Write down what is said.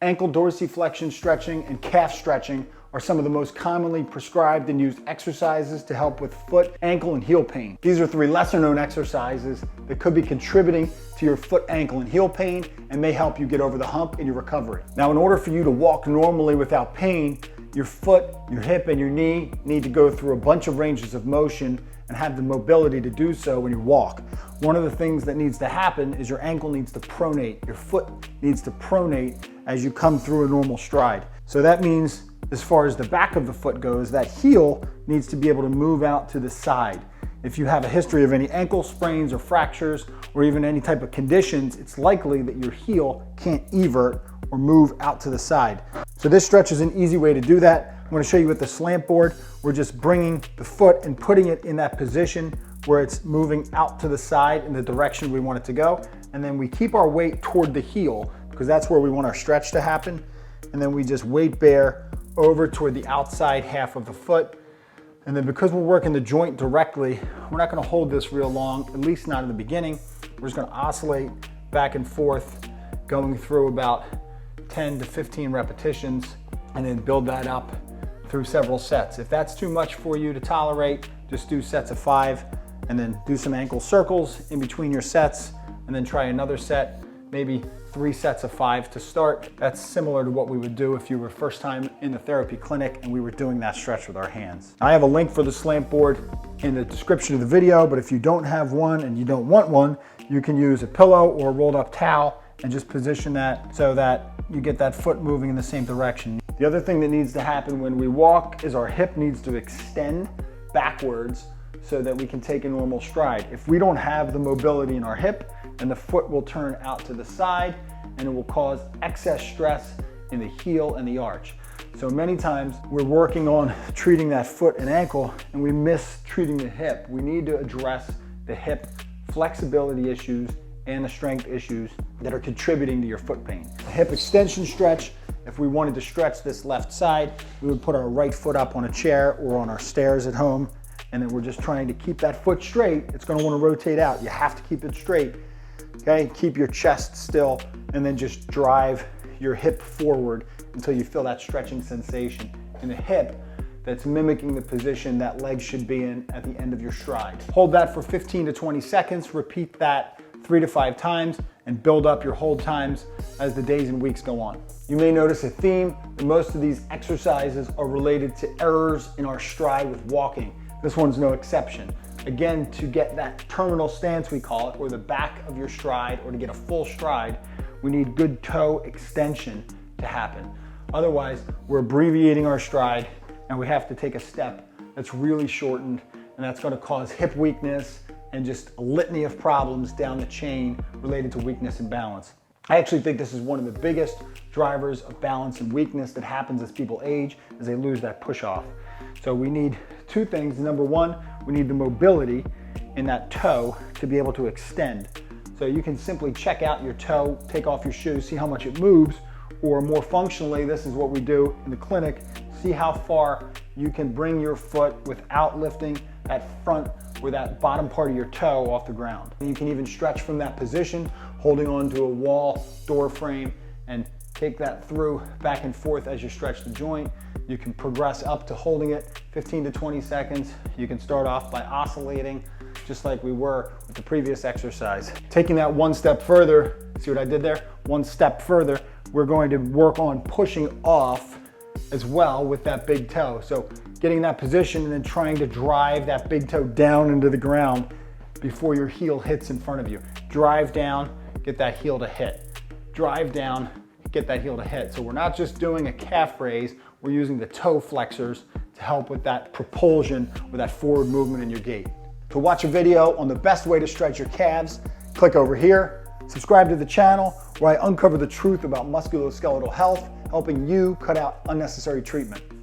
Ankle dorsiflexion stretching and calf stretching are some of the most commonly prescribed and used exercises to help with foot, ankle, and heel pain. These are 3 lesser known exercises that could be contributing to your foot, ankle, and heel pain and may help you get over the hump in your recovery. Now, in order for you to walk normally without pain, your foot, your hip, and your knee need to go through a bunch of ranges of motion and have the mobility to do so when you walk. One of the things that needs to happen is your ankle needs to pronate, your foot needs to pronate as you come through a normal stride. So that means, as far as the back of the foot goes, that heel needs to be able to move out to the side. If you have a history of any ankle sprains or fractures or even any type of conditions, it's likely that your heel can't evert or move out to the side. So this stretch is an easy way to do that. I'm going to show you with the slant board. We're just bringing the foot and putting it in that position where it's moving out to the side in the direction we want it to go. And then we keep our weight toward the heel because that's where we want our stretch to happen. And then we just weight bear over toward the outside half of the foot. And then because we're working the joint directly, we're not going to hold this real long, at least not in the beginning. We're just going to oscillate back and forth, going through about 10 to 15 repetitions, and then build that up through several sets. If that's too much for you to tolerate, just do sets of 5, and then do some ankle circles in between your sets, and then try another set, maybe 3 sets of 5 to start. That's similar to what we would do if you were first time in the therapy clinic and we were doing that stretch with our hands. I have a link for the slant board in the description of the video, but if you don't have one and you don't want one, you can use a pillow or a rolled up towel and just position that so that you get that foot moving in the same direction. The other thing that needs to happen when we walk is our hip needs to extend backwards so that we can take a normal stride. If we don't have the mobility in our hip, then the foot will turn out to the side and it will cause excess stress in the heel and the arch. So many times we're working on treating that foot and ankle and we miss treating the hip. We need to address the hip flexibility issues and the strength issues that are contributing to your foot pain. A hip extension stretch, if we wanted to stretch this left side, we would put our right foot up on a chair or on our stairs at home, and then we're just trying to keep that foot straight. It's going to want to rotate out. You have to keep it straight. Okay, keep your chest still, and then just drive your hip forward until you feel that stretching sensation in the hip that's mimicking the position that leg should be in at the end of your stride. Hold that for 15 to 20 seconds. Repeat that 3 to 5 times and build up your hold times as the days and weeks go on. You may notice a theme that most of these exercises are related to errors in our stride with walking. This one's no exception. Again, to get that terminal stance, we call it, or the back of your stride, or to get a full stride, we need good toe extension to happen. Otherwise, we're abbreviating our stride and we have to take a step that's really shortened, and that's going to cause hip weakness and just a litany of problems down the chain related to weakness and balance. I actually think this is one of the biggest drivers of balance and weakness that happens as people age, as they lose that push off. So we need 2 things. Number 1, we need the mobility in that toe to be able to extend. So you can simply check out your toe, take off your shoes, see how much it moves, or more functionally, this is what we do in the clinic, see how far you can bring your foot without lifting that front or that bottom part of your toe off the ground. And you can even stretch from that position, holding onto a wall, door frame, and take that through back and forth as you stretch the joint. You can progress up to holding it 15 to 20 seconds. You can start off by oscillating, just like we were with the previous exercise. Taking that 1 step further, see what I did there? 1 step further, we're going to work on pushing off as well with that big toe. So getting that position and then trying to drive that big toe down into the ground before your heel hits in front of you. Drive down, get that heel to hit. Drive down, get that heel to hit. So we're not just doing a calf raise, we're using the toe flexors to help with that propulsion or that forward movement in your gait. To watch a video on the best way to stretch your calves, click over here. Subscribe to the channel where I uncover the truth about musculoskeletal health, helping you cut out unnecessary treatment.